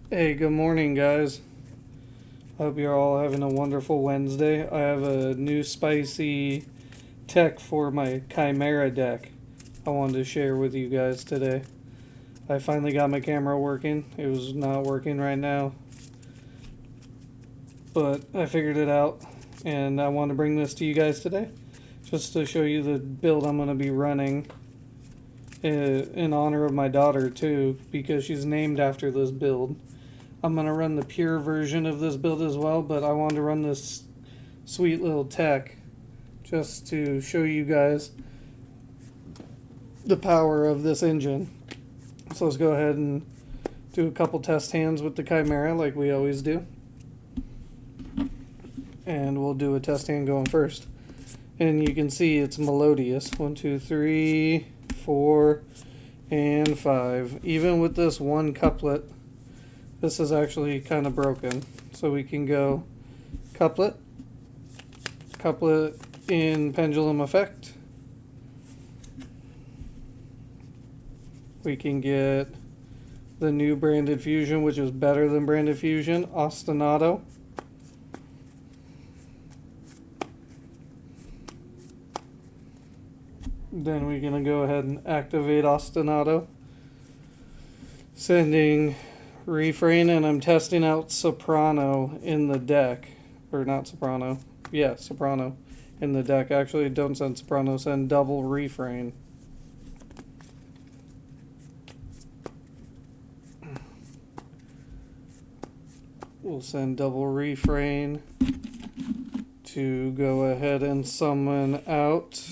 Hey, good morning, guys. Hope you're all having a wonderful Wednesday. I have a new spicy tech for my Chimera deck I wanted to share with you guys today. I finally got my camera working. It was not working right now, but I figured it out, and I want to bring this to you guys today just to show you the build I'm going to be running in honor of my daughter, too, because she's named after this build. I'm going to run the pure version of this build as well, but I wanted to run this sweet little tech just to show you guys the power of this engine. So let's go ahead and do a couple test hands with the Chimera like we always do. And we'll do a test hand going first. And you can see it's melodious. 1, 2, 3, 4, and 5. Even with this one couplet, this is actually kind of broken. So we can go couplet, couplet in pendulum effect. We can get the new branded fusion, which is better than branded fusion, ostinato. Then we're going to go ahead and activate ostinato, sending refrain, and I'm testing out soprano in the deck, or not soprano, yeah, soprano in the deck. Actually, don't send soprano, send double refrain. We'll send double refrain to go ahead and summon out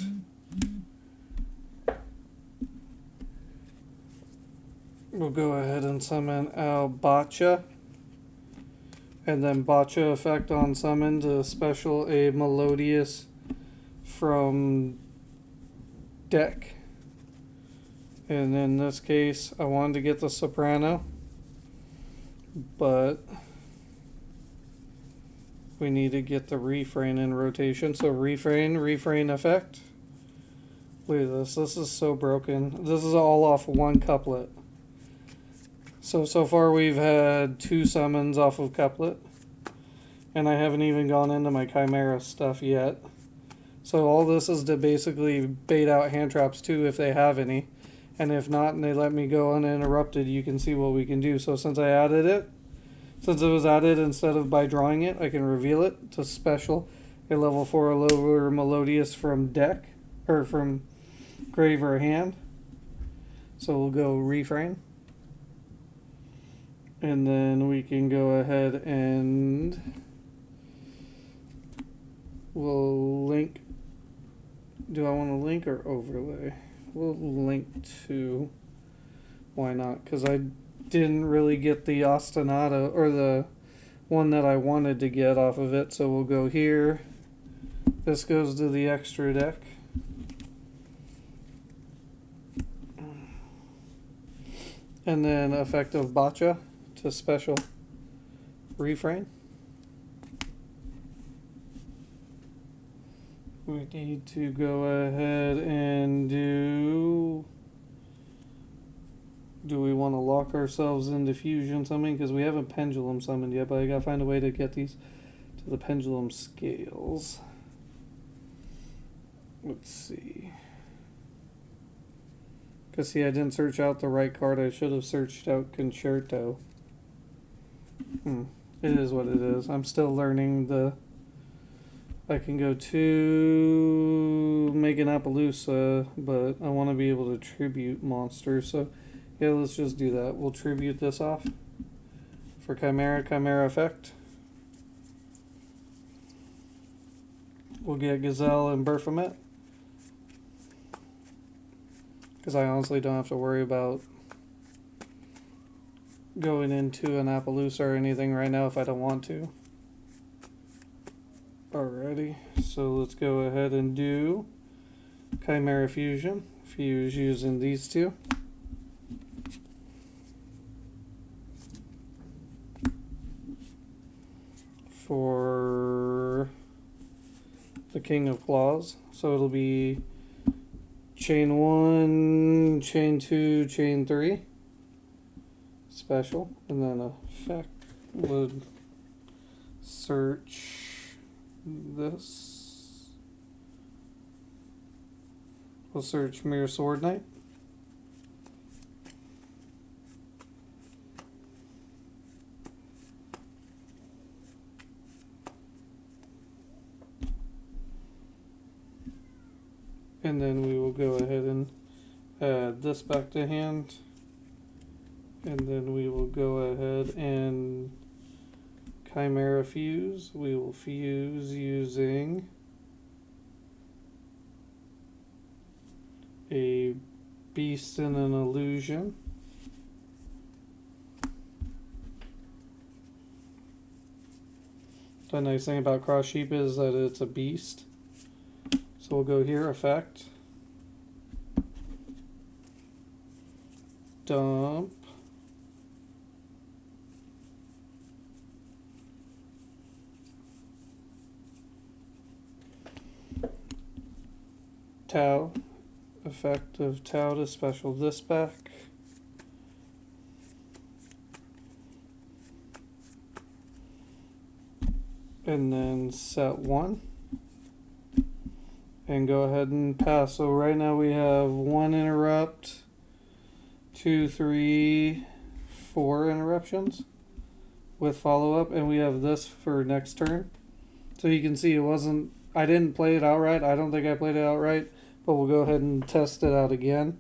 we'll go ahead and summon out Botcha, and then Botcha effect on summon to special a melodious from deck. And in this case, I wanted to get the soprano, but we need to get the refrain in rotation. So refrain effect. Look at this. This is so broken. This is all off one couplet. So far we've had 2 summons off of couplet, and I haven't even gone into my Chimera stuff yet. So all this is to basically bait out hand traps too if they have any, and if not and they let me go uninterrupted, you can see what we can do. So since it was added instead of by drawing it, I can reveal it to special a level 4 or lower melodious from deck, or from grave or hand. So we'll go refrain. And then we can go ahead and we'll link. Do I want to link or overlay? We'll link to. Why not? Because I didn't really get the ostinato, or the one that I wanted to get off of it. So we'll go here. This goes to the extra deck. And then effective Botcha to special refrain. We need to go ahead and do we want to lock ourselves into fusion summoning? Because we haven't pendulum summoned yet, but I gotta find a way to get these to the pendulum scales. Let's see. Because see, I didn't search out the right card. I should have searched out concerto. It is what it is. I'm still learning the. I can go to make an Appaloosa, but I want to be able to tribute monsters. So, yeah, let's just do that. We'll tribute this off for Chimera effect. We'll get Gazelle and Berfomet, because I honestly don't have to worry about going into an Appaloosa or anything right now if I don't want to. Alrighty, so let's go ahead and do Chimera Fusion. Fuse using these 2. For the King of Claws. So it'll be chain 1, chain 2, chain 3. special, and then effect would search this. We'll search Mirror Sword Knight. And then we will go ahead and add this back to hand. And then we will go ahead and Chimera fuse. We will fuse using a beast and an illusion. The nice thing about Cross Sheep is that it's a beast. So we'll go here, effect, dump, Tau, effect of Tau to special this back, and then set 1. And go ahead and pass. So right now we have 1 interrupt, 2, 3, 4 interruptions with follow-up, and we have this for next turn. So you can see I didn't play it outright. I don't think I played it outright, but we'll go ahead and test it out again.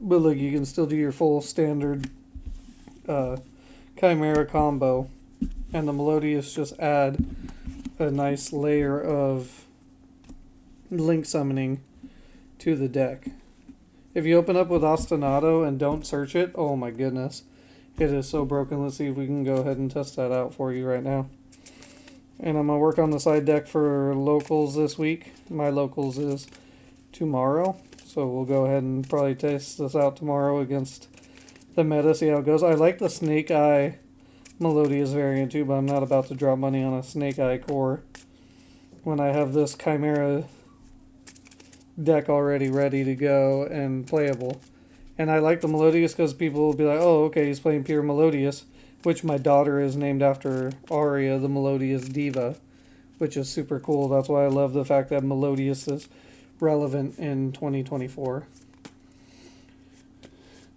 But look, you can still do your full standard Chimera combo, and the Melodious just add a nice layer of link summoning to the deck. If you open up with Ostinato and don't search it, oh my goodness, it is so broken. Let's see if we can go ahead and test that out for you right now. And I'm going to work on the side deck for locals this week. My locals is tomorrow, so we'll go ahead and probably test this out tomorrow against the meta, see how it goes. I like the Snake Eye Melodious variant too, but I'm not about to drop money on a Snake Eye core when I have this Chimera deck already ready to go and playable. And I like the Melodious because people will be like, oh, okay, he's playing pure Melodious, which my daughter is named after Aria, the Melodious Diva, which is super cool. That's why I love the fact that Melodious is relevant in 2024.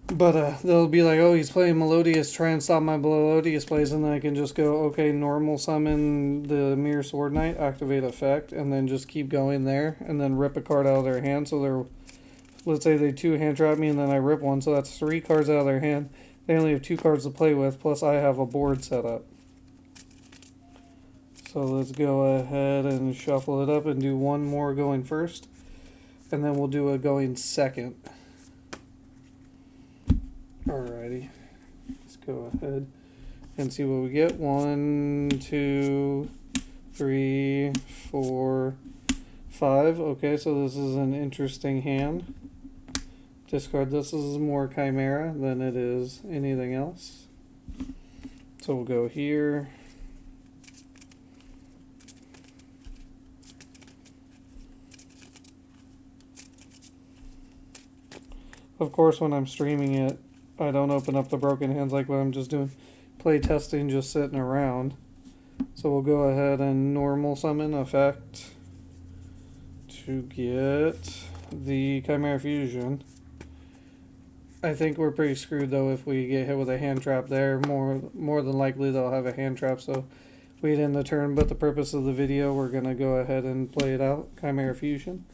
But they'll be like, oh, he's playing Melodious, try and stop my Melodious plays, and then I can just go, okay, normal summon the Mirror Sword Knight, activate effect, and then just keep going there, and then rip a card out of their hand. So they're, let's say they 2-hand trap me, and then I rip one, so that's 3 cards out of their hand. They only have 2 cards to play with, plus I have a board set up. So let's go ahead and shuffle it up and do one more going first, and then we'll do a going second. Alrighty, let's go ahead and see what we get. 1, 2, 3, 4, 5. Okay, so this is an interesting hand. Discard this. This is more Chimera than it is anything else. So we'll go here. Of course, when I'm streaming it, I don't open up the broken hands like what I'm just doing. Play testing, just sitting around. So we'll go ahead and normal summon effect to get the Chimera Fusion. I think we're pretty screwed though if we get hit with a hand trap there. More than likely they'll have a hand trap, so wait in the turn. But the purpose of the video, we're going to go ahead and play it out. Chimera Fusion.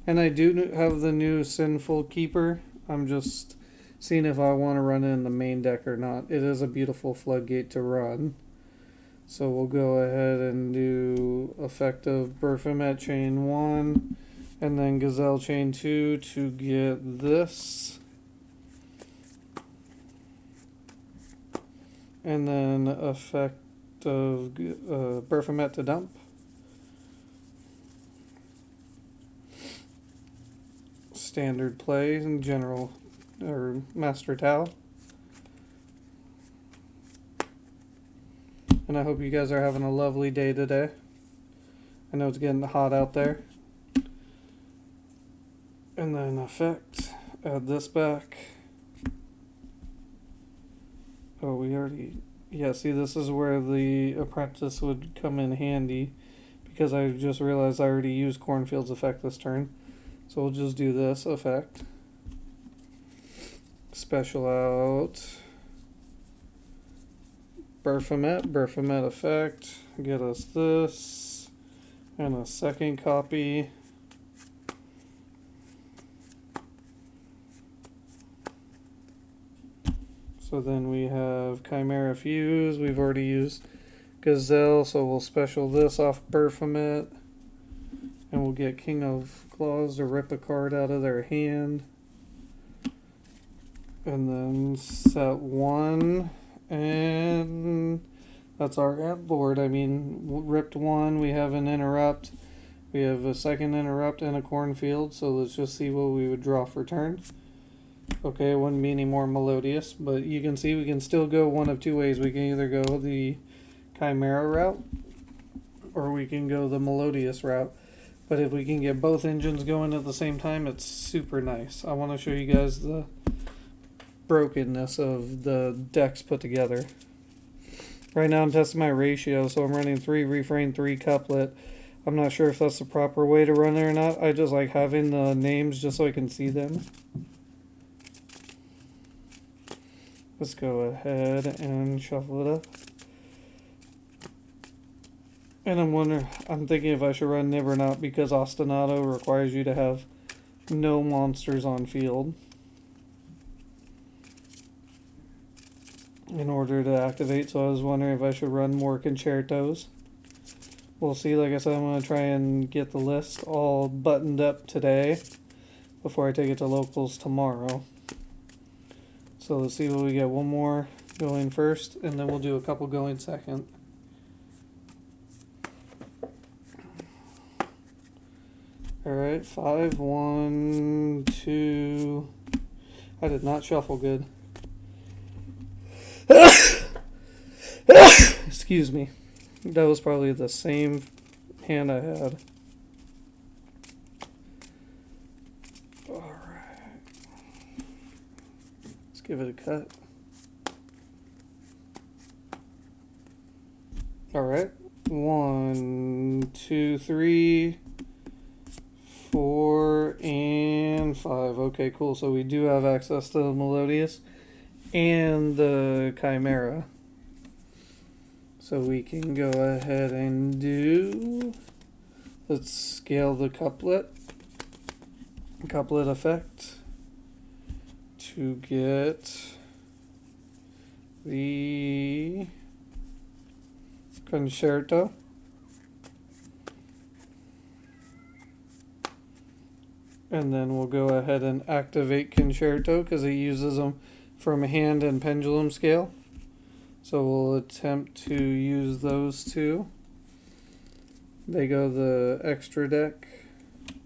And I do have the new Sinful Keeper. I'm just seeing if I want to run it in the main deck or not. It is a beautiful floodgate to run. So we'll go ahead and do effective Baphomet chain 1 and then Gazelle chain 2 to get this. And then effective Baphomet to dump. Standard play in general or Master Tau. And I hope you guys are having a lovely day today. I know it's getting hot out there. And then effect, add this back. Oh, we already... Yeah, see, this is where the apprentice would come in handy, because I just realized I already used Cornfield's effect this turn. So we'll just do this effect. Special out Baphomet effect. Get us this. And a second copy. So then we have Chimera Fuse. We've already used Gazelle, so we'll special this off Baphomet. And we'll get King of Claws to rip a card out of their hand. And then set one. And that's our end board. I mean, ripped one. We have an interrupt. We have a second interrupt and a cornfield. So let's just see what we would draw for turn. Okay, it wouldn't be any more melodious, but you can see we can still go one of two ways. We can either go the Chimera route, or we can go the melodious route. But if we can get both engines going at the same time, it's super nice. I want to show you guys the brokenness of the decks put together. Right now I'm testing my ratio, so I'm running 3 refrain, 3 couplet. I'm not sure if that's the proper way to run it or not. I just like having the names just so I can see them. Let's go ahead and shuffle it up. And I'm thinking if I should run Nib or not, because Ostinato requires you to have no monsters on field in order to activate. So I was wondering if I should run more concertos. We'll see. Like I said, I'm going to try and get the list all buttoned up today before I take it to locals tomorrow. So let's see what we get. One more going first, and then we'll do a couple going second. Alright, 5, 1, 2. I did not shuffle good. Excuse me. That was probably the same hand I had. Alright. Let's give it a cut. Alright. 1, 2, 3, 4, and 5. Okay, cool. So we do have access to the Melodious and the Chimera. So we can go ahead and do... Let's scale the couplet effect to get the concerto. And then we'll go ahead and activate concerto because it uses them from hand and pendulum scale. So we'll attempt to use those two. They go the extra deck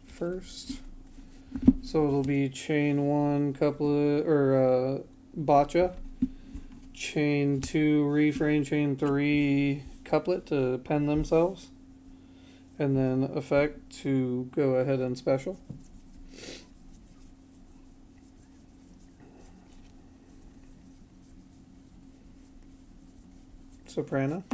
first. So it'll be chain 1 couplet or botcha, chain 2 refrain, chain 3 couplet to pen themselves, and then effect to go ahead and special. Soprano.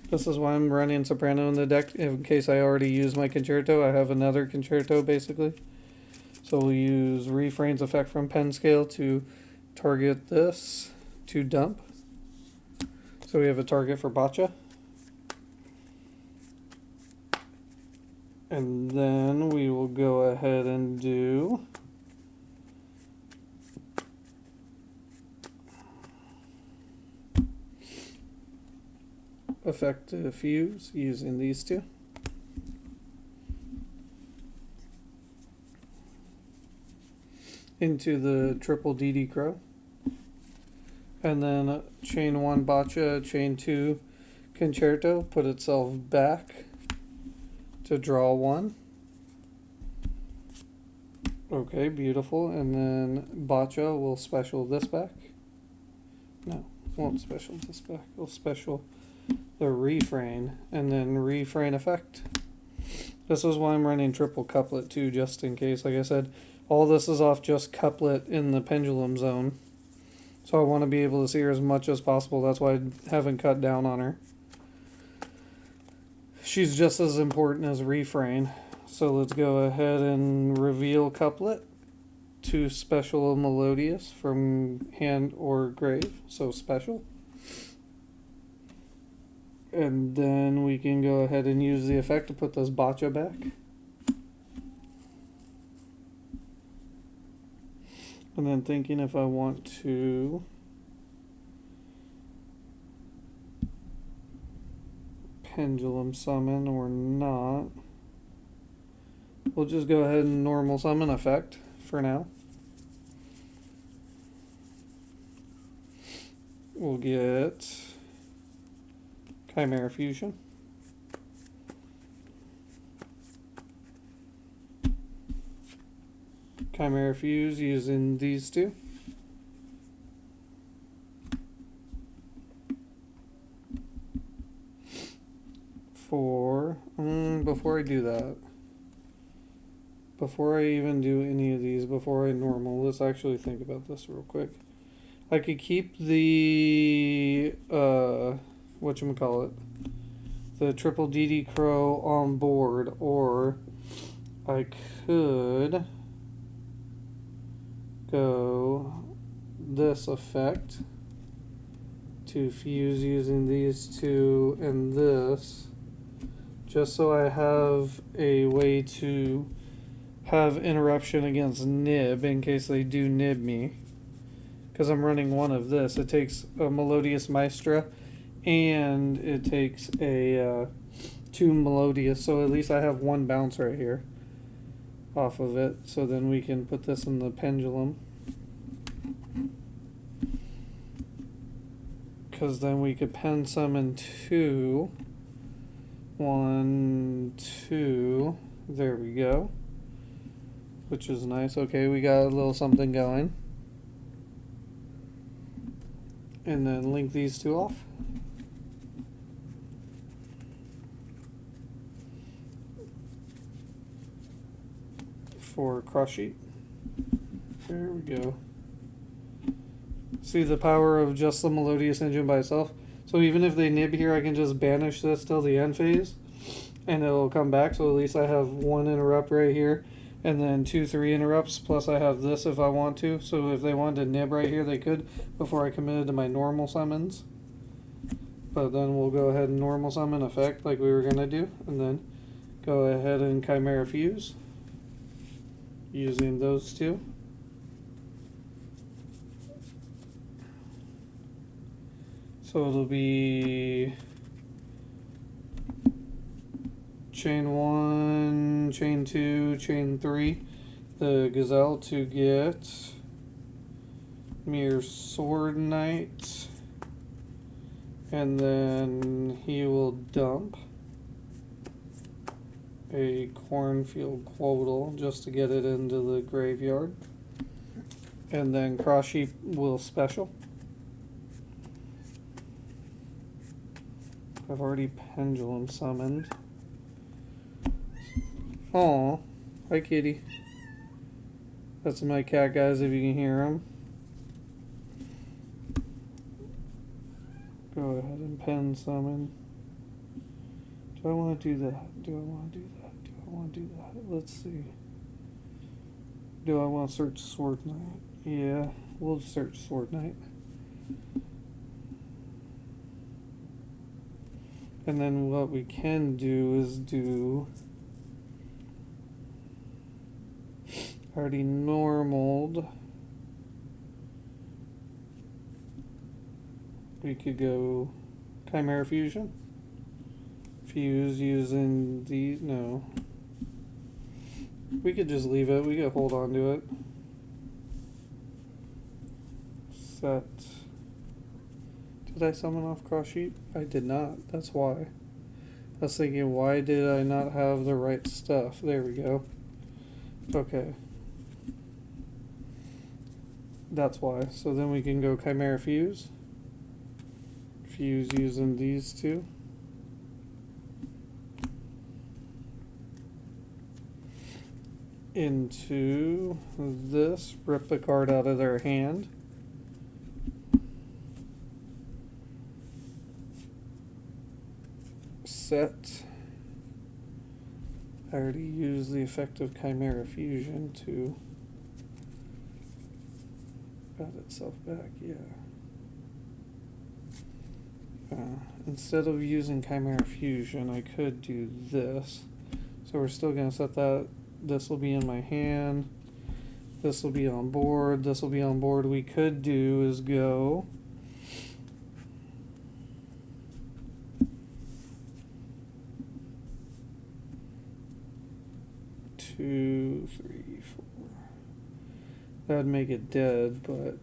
This is why I'm running soprano in the deck, in case I already used my concerto. I have another concerto basically. So we'll use refrain's effect from pen scale to target this to dump. So we have a target for botcha. And then we will go ahead and do effective fuse using these two. Into the triple DD Crow. And then chain 1 botcha, chain 2 concerto, put itself back to draw 1. Okay, beautiful. And then botcha will special this back. No, won't special this back. We'll special the refrain and then refrain effect. This is why I'm running triple couplet too, just in case. Like I said, all this is off just couplet in the pendulum zone. So I want to be able to see her as much as possible. That's why I haven't cut down on her. She's just as important as refrain. So let's go ahead and reveal couplet to special melodious from hand or grave. So special. And then we can go ahead and use the effect to put this botcha back. And then thinking if I want to pendulum summon or not. We'll just go ahead and normal summon effect for now. We'll get Chimera Fusion. Chimera Fuse using these two. Before I do that, before I even do any of these, before I normal, let's actually think about this real quick. I could keep the, whatchamacallit, the triple DD Crow on board, or I could go this effect to fuse using these two and this, just so I have a way to have interruption against nib in case they do nib me. Because I'm running one of this. It takes a Melodious Maestra and it takes a 2 Melodious, so at least I have 1 bounce right here off of it. So then we can put this in the pendulum. Because then we could pen summon 2. 1, 2. There we go. Which is nice. Okay, we got a little something going. And then link these two off. For cross sheet. There we go. See the power of just the Melodious engine by itself? So even if they nib here, I can just banish this till the end phase and it'll come back. So at least I have 1 interrupt right here and then 2, 3 interrupts, plus I have this if I want to. So if they wanted to nib right here, they could before I committed to my normal summons. But then we'll go ahead and normal summon effect like we were going to do, and then go ahead and Chimera Fuse using those two. So it'll be chain 1, chain 2, chain 3, the Gazelle to get Mere Sword Knight, and then he will dump a Cornfield Quotal just to get it into the graveyard, and then Cross Sheep will special. I've already pendulum summoned. Aw, hi kitty. That's my cat, guys, if you can hear him. Go ahead and pen summon. Do I want to do that? Do I want to do that? Do I want to do that? Let's see. Do I want to search Sword Knight? Yeah, we'll search Sword Knight. And then what we can do is do already normaled. We could go Chimera Fusion. Fuse using the, no. We could just leave it. We could hold on to it. Set. Did I summon off Cross Sheep? I did not. That's why. I was thinking, why did I not have the right stuff? There we go. Okay. That's why. So then we can go Chimera Fuse. Fuse using these two. Into this. Rip the card out of their hand. set. I already used the effect of Chimera Fusion to add itself back, yeah. Instead of using Chimera Fusion, I could do this. So we're still going to set that. This will be in my hand. This will be on board. This will be on board. We could do is go 2, 3, 4. That'd make it dead, but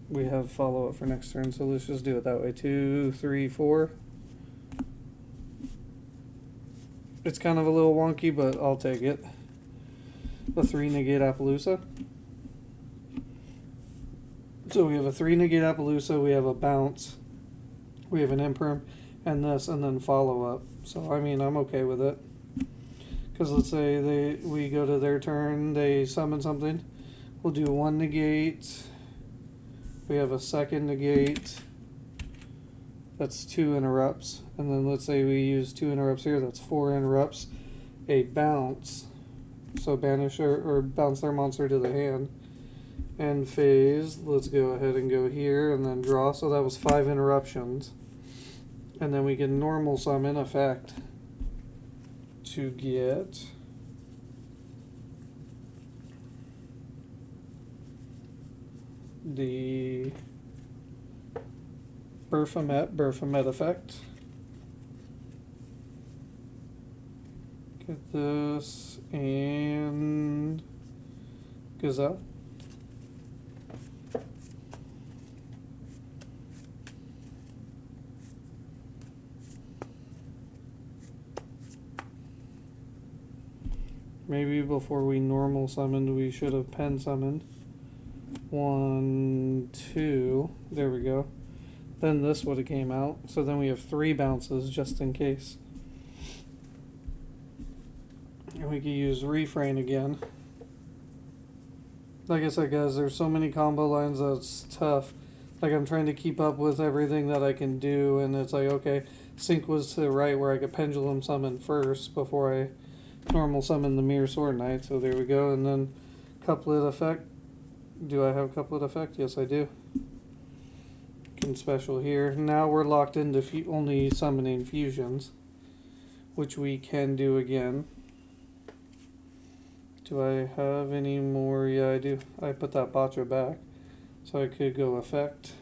we have follow-up for next turn, so let's just do it that way. 2, 3, 4. It's kind of a little wonky, but I'll take it. A 3 negate Appaloosa. So we have a 3 negate Appaloosa, we have a bounce, we have an imperm, and this, and then follow-up. So, I mean, I'm okay with it. Because let's say we go to their turn, they summon something. We'll do 1 negate. We have a second negate. That's 2 interrupts. And then let's say we use 2 interrupts here. That's 4 interrupts. A bounce. So banish or bounce their monster to the hand. End phase. Let's go ahead and go here and then draw. So that was 5 interruptions. And then we can normal summon effect to get the Baphomet effect. Get this and Gazelle. Maybe before we normal summoned, we should have pen summoned. 1, 2, there we go. Then this would have came out. So then we have 3 bounces just in case. And we could use refrain again. Like I said, guys, there's so many combo lines that it's tough. Like I'm trying to keep up with everything that I can do, and it's like, okay, sync was to the right where I could pendulum summon first before I normal summon the Mirror Sword Knight. So there we go. And then couplet effect. Do I have couplet effect? Yes, I do. Can special here. Now we're locked into only summoning fusions, which we can do again. Do I have any more? Yeah, I do. I put that Botcha back. So I could go effect,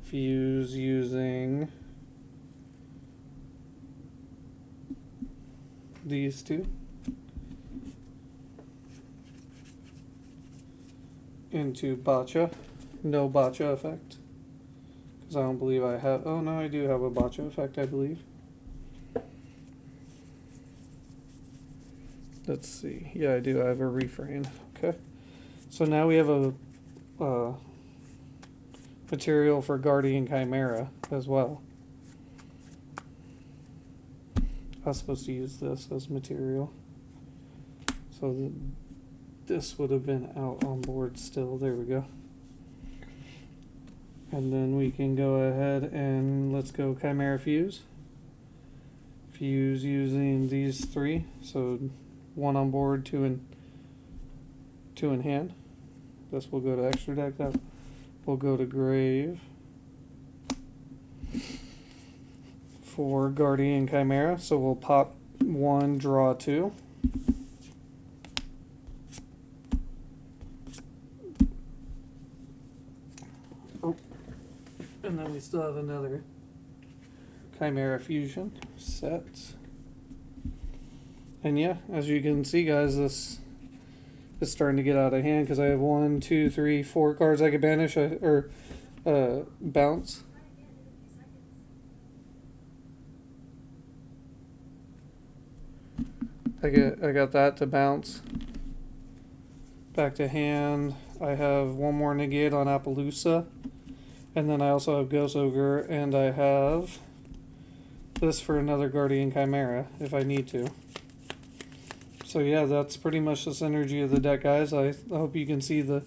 fuse using these two. Into Botcha. No Botcha effect. Because I don't believe I have. Oh no, I do have a Botcha effect, I believe. Let's see. Yeah, I do. I have a refrain. Okay. So now we have a material for Guardian Chimera as well. I was supposed to use this as material. So this would have been out on board still. There we go. And then we can go ahead and let's go Chimera Fuse. Fuse using these 3. So 1 on board, 2 in hand. This will go to extra deck. That will go to grave for Guardian Chimera. So we'll pop 1, draw 2. Oh. And then we still have another Chimera Fusion set. And yeah, as you can see, guys, this is starting to get out of hand because I have 1, 2, 3, 4 cards I could banish or bounce. I got that to bounce. Back to hand. I have 1 more negate on Appaloosa. And then I also have Ghost Ogre, and I have this for another Guardian Chimera if I need to. So yeah, that's pretty much the synergy of the deck, guys. I hope you can see the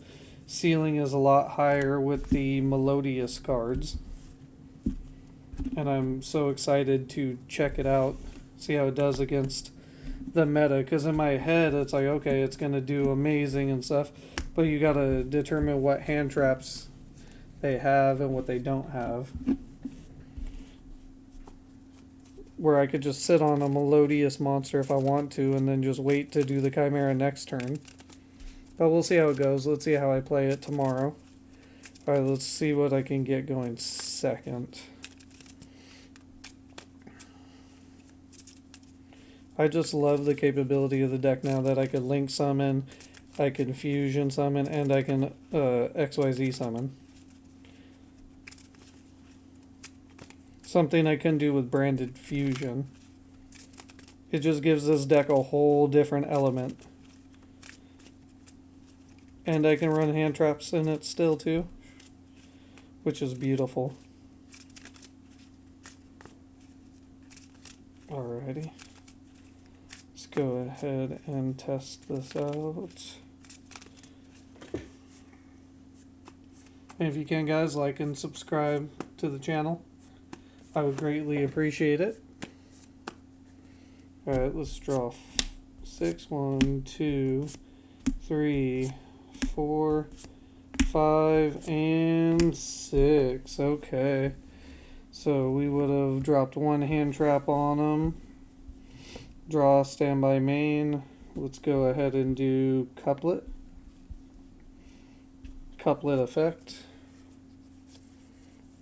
ceiling is a lot higher with the Melodious cards. and I'm so excited to check it out, see how it does against the meta. Because in my head, it's like, okay, it's gonna do amazing and stuff, but you gotta determine what hand traps they have and what they don't have. Where I could just sit on a Melodious monster if I want to, and then just wait to do the Chimera next turn. But we'll see how it goes. Let's see how I play it tomorrow. Alright, let's see what I can get going second. I just love the capability of the deck now that I could Link Summon, I can Fusion Summon, and I can XYZ Summon. Something I couldn't do with Branded Fusion. It just gives this deck a whole different element. And I can run hand traps in it still too, which is beautiful. Alrighty. Let's go ahead and test this out. And if you can, guys, like and subscribe to the channel. I would greatly appreciate it. Alright, let's draw 6, 1, 2, 3, 4, 5, and 6. Okay. So we would have dropped one hand trap on them. Draw standby main. Let's go ahead and do couplet. Couplet effect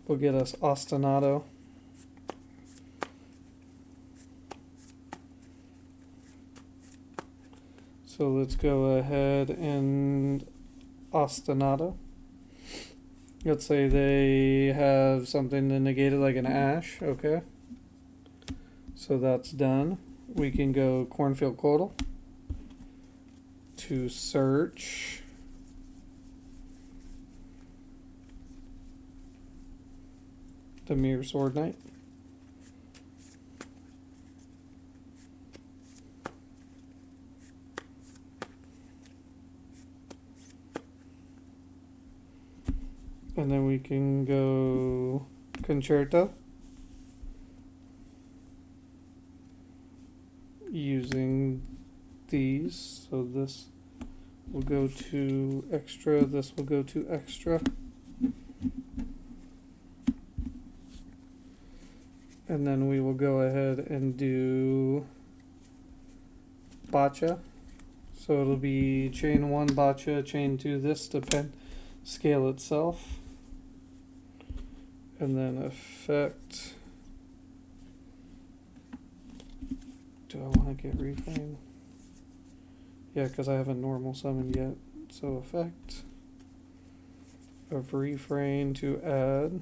will get us ostinato. So let's go ahead and ostinato. Let's say they have something to negate it, like an ash. Okay. So that's done. We can go Cornfield Coddle to search. The Mirror Sword Knight. And then we can go Concerto using these. So this will go to extra, this will go to extra. And then we will go ahead and do Boccia. So it'll be chain 1 Boccia, chain 2 this to pen scale itself. And then effect. Do I want to get reframe? Yeah, because I haven't normal summoned yet. So effect of refrain to add.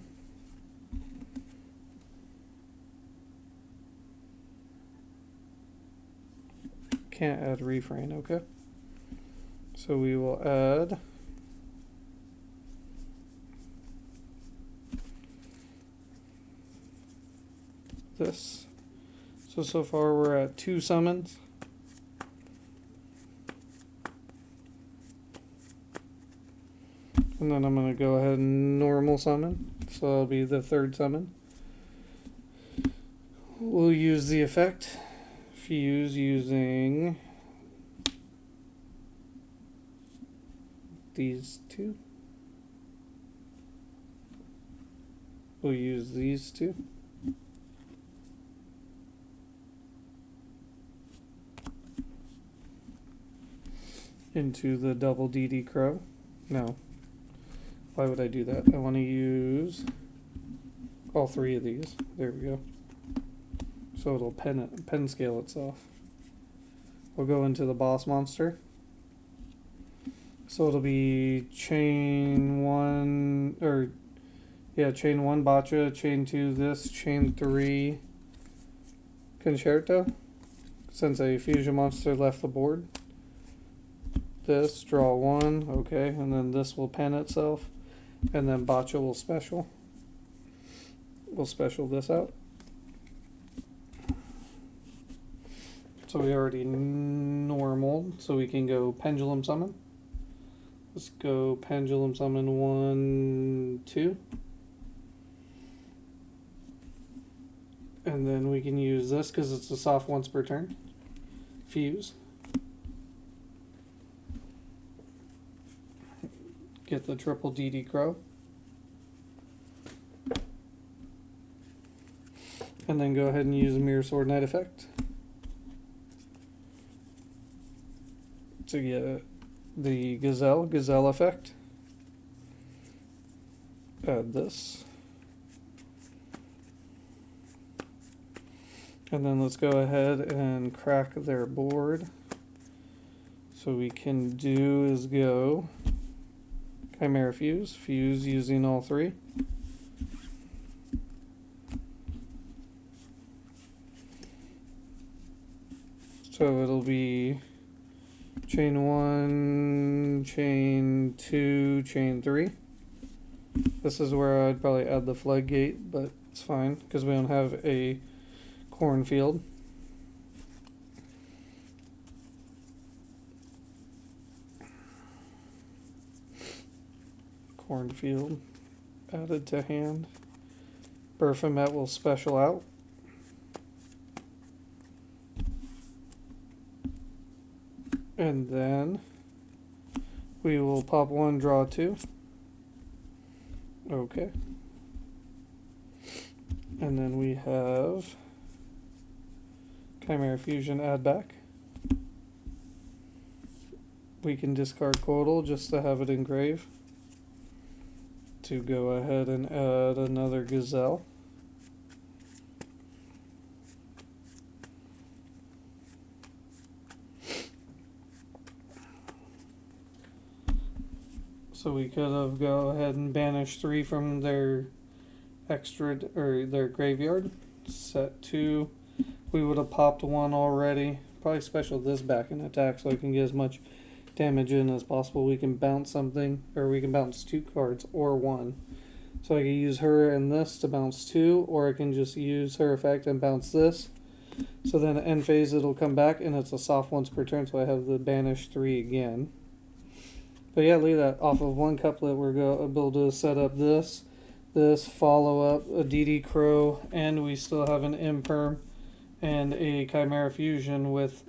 Can't add refrain, okay. So we will add this. So far we're at 2 summons. And then I'm going to go ahead and normal summon. So that'll be the 3rd summon. We'll use the effect. Fuse using these 2. We'll use these 2. Into the double DD Crow. No. Why would I do that? I want to use all 3 of these. There we go. So it'll pen scale itself. We'll go into the boss monster. So it'll be chain 1, or yeah, chain 1 Boccia, chain 2 this, chain 3 Concerto. Since a fusion monster left the board. This, draw 1, okay, and then this will pen itself, and then Boccia will special. We'll special this out. So we already normal, so we can go Pendulum Summon. Let's go Pendulum Summon 1, 2. And then we can use this because it's a soft once per turn. Fuse. Get the triple DD Crow. And then go ahead and use Mirror Sword Knight effect to get the Gazelle effect. Add this. And then let's go ahead and crack their board. So we can do is go Chimera Fuse using all three. So it'll be chain 1, chain 2, chain 3. This is where I'd probably add the floodgate, but it's fine because we don't have a cornfield. Cornfield added to hand. Baphomet will special out. And then we will pop 1, draw 2. Okay. And then we have Chimera Fusion add back. We can discard Coatl just to have it engrave. To go ahead and add another Gazelle. So we could have go ahead and banish 3 from their extra or their graveyard. Set 2. We would have popped 1 already. Probably special this back in attack so I can get as much damage in as possible. We can bounce something, or we can bounce 2 cards or 1. So I can use her and this to bounce 2, or I can just use her effect and bounce this. So then at end phase it'll come back and it's a soft once per turn, so I have the banish 3 again. But yeah, leave that off of 1 couplet. We're able to set up this follow up a DD Crow, and we still have an Imperm and a Chimera Fusion with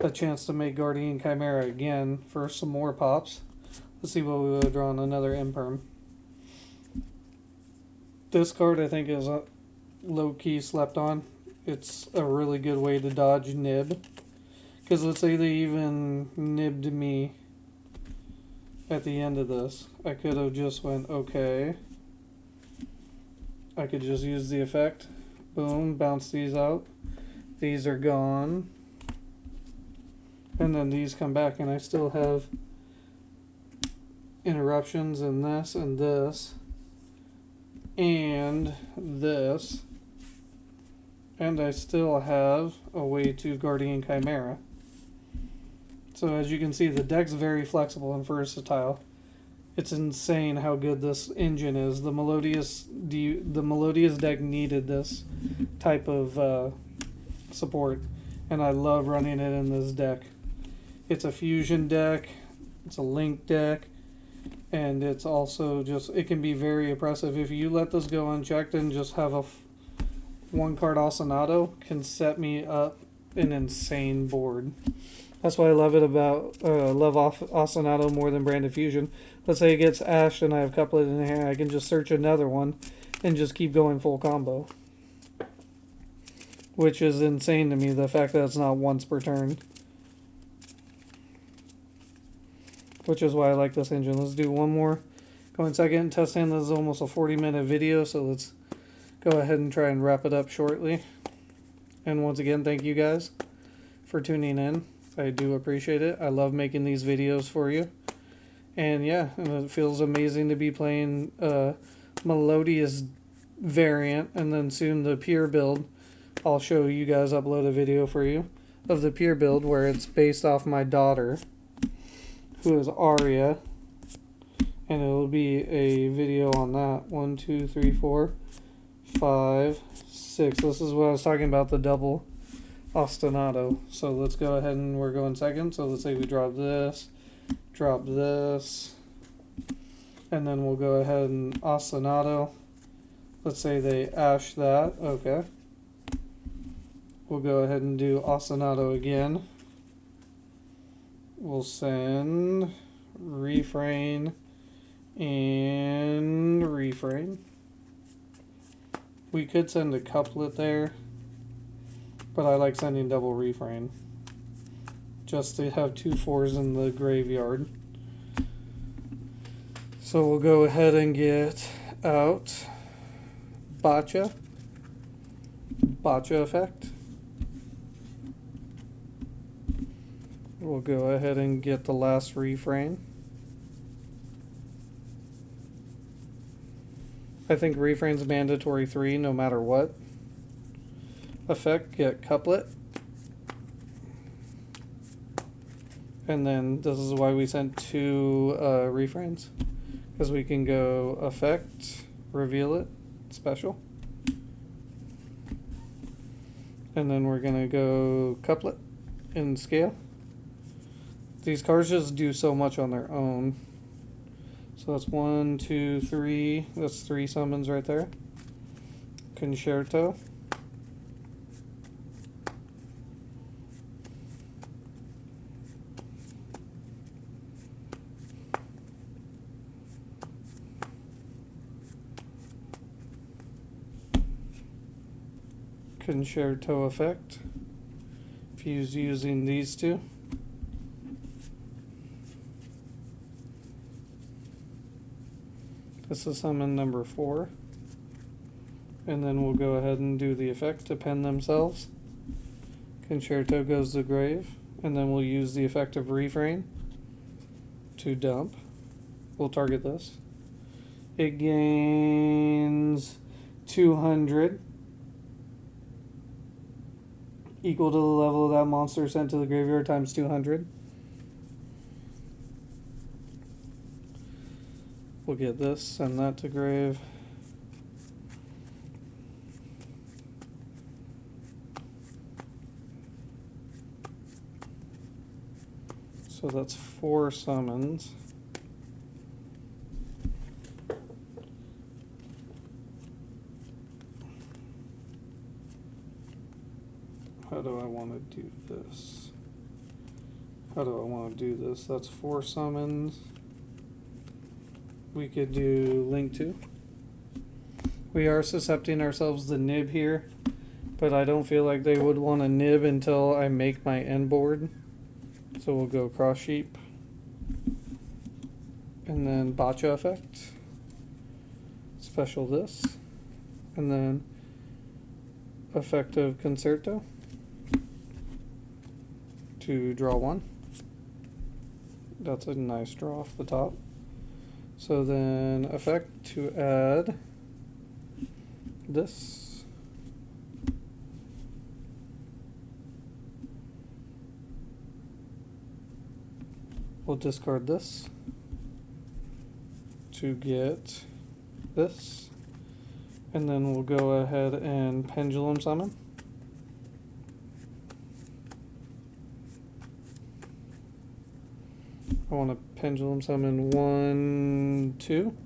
a chance to make Guardian Chimera again for some more pops. Let's see what we would have drawn. Another Imperm. This card I think is low-key slept on. It's a really good way to dodge nib. Because let's say they even nibbed me at the end of this. I could have just went, okay. I could just use the effect. Boom, bounce these out. These are gone. And then these come back and I still have interruptions in this and this. And this. And I still have a way to Guardian Chimera. So as you can see, the deck's very flexible and versatile. It's insane how good this engine is. The Melodious deck needed this type of support, and I love running it in this deck. It's a fusion deck, it's a link deck, and it's also just, it can be very oppressive. If you let this go unchecked and just have a 1-card Ostinato, can set me up an insane board. That's why I love it about love Ostinato more than Branded Fusion. Let's say it gets ashed and I have couplet in hand, I can just search another one and just keep going full combo. Which is insane to me, the fact that it's not once per turn. Which is why I like this engine. Let's do one more. Going second, test hand. This is almost a 40-minute video, so let's go ahead and try and wrap it up shortly. And once again, thank you guys for tuning in. I do appreciate it. I love making these videos for you. And yeah, it feels amazing to be playing Melodious variant, and then soon the Pure Build. I'll show you guys, upload a video for you of the Pure Build where it's based off my daughter, who is Aria. And it'll be a video on that. 1, 2, 3, 4, 5, 6. This is what I was talking about, the double Ostinato. So let's go ahead and we're going second. So let's say we drop this, and then we'll go ahead and Ostinato. Let's say they ash that. Okay. We'll go ahead and do ostinato again. We'll send refrain and refrain. We could send a couplet there, but I like sending double refrain just to have 2 4s in the graveyard. So we'll go ahead and get out Botcha effect. We'll go ahead and get the last refrain. I think refrain's mandatory 3 no matter what. Effect, get couplet. And then this is why we sent 2 refrains. Because we can go effect, reveal it, special. And then we're going to go couplet in scale. These cards just do so much on their own. So that's 1, 2, 3. That's 3 summons right there. Concerto. Concerto effect. Fuse using these 2. This is summon number 4. And then we'll go ahead and do the effect to pen themselves. Concerto goes to grave. And then we'll use the effect of refrain to dump. We'll target this. It gains 200. Equal to the level of that monster sent to the graveyard times 200. We'll get this, send that to grave. So that's 4 summons. How do I want to do this? How do I want to do this? That's 4 summons. We could do link 2. We are suscepting ourselves to nib here, but I don't feel like they would want to nib until I make my end board. So we'll go cross sheep. And then Botcha effect. Special this. And then effective concerto. To draw 1. That's a nice draw off the top. So then effect to add this. We'll discard this to get this. And then we'll go ahead and pendulum summon. I want to pendulum summon 1, 2.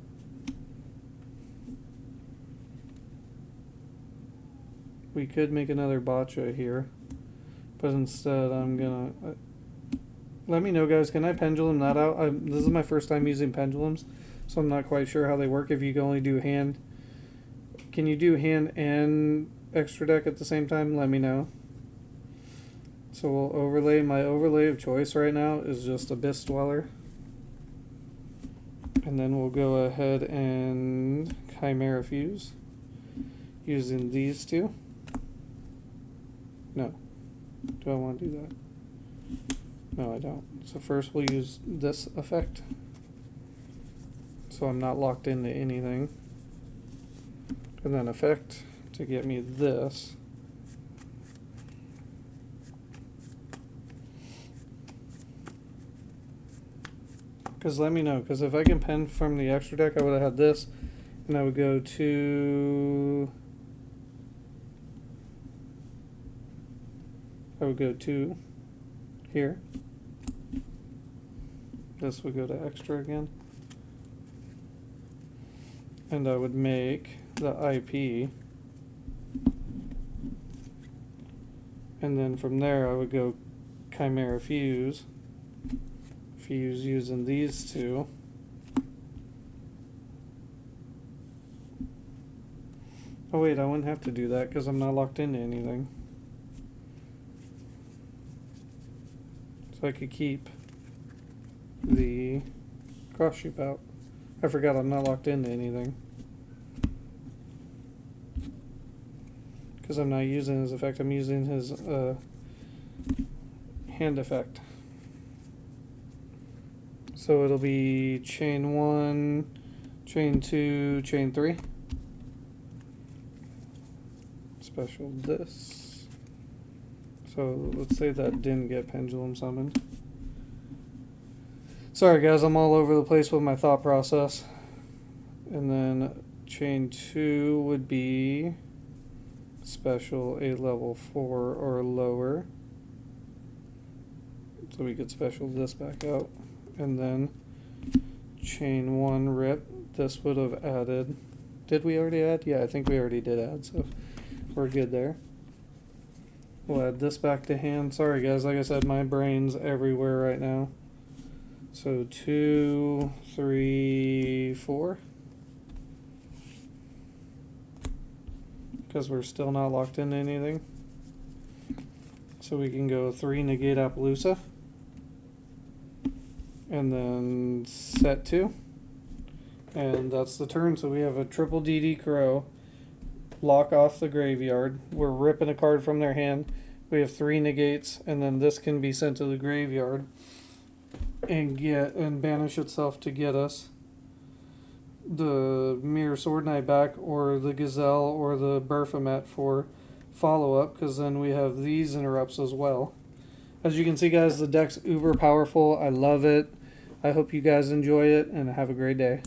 We could make another Botcha here, but instead I'm gonna... let me know, guys, can I pendulum that out? This is my first time using pendulums, so I'm not quite sure how they work. If you can only do hand, can you do hand and extra deck at the same time? Let me know. So we'll overlay. My overlay of choice right now is just Abyss Dweller. And then we'll go ahead and Chimera Fuse using these 2. No. Do I want to do that? No, I don't. So first we'll use this effect. So I'm not locked into anything. And then effect to get me this. Because let me know, because if I can pen from the extra deck, I would have had this, and I would go to... I would go to here. This would go to extra again. And I would make the IP And then from there I would go Chimera Fuse. Fuse using these two. Oh wait, I wouldn't have to do that because I'm not locked into anything. So I could keep the cross sheep out. I forgot I'm not locked into anything. Because I'm not using his effect, I'm using his hand effect. So it'll be chain 1, chain 2, chain 3. Special this. So let's say that didn't get pendulum summoned. Sorry guys, I'm all over the place with my thought process. And then chain 2 would be special a level 4 or lower. So we could special this back out. And then chain 1 rip. This would have added. Did we already add? Yeah, I think we already did add, so we're good there. We'll add this back to hand. Sorry guys, like I said, my brain's everywhere right now. So 2, 3, 4. Because we're still not locked into anything. So we can go 3 negate Appaloosa. And then set 2. And that's the turn. So we have a triple DD Crow. Lock off the graveyard. We're ripping a card from their hand. We have 3 negates. And then this can be sent to the graveyard. And banish itself to get us the Mirror Sword Knight back, or the Gazelle, or the Baphomet for follow-up, because then we have these interrupts as well. As you can see guys, the deck's uber powerful. I love it. I hope you guys enjoy it, and have a great day.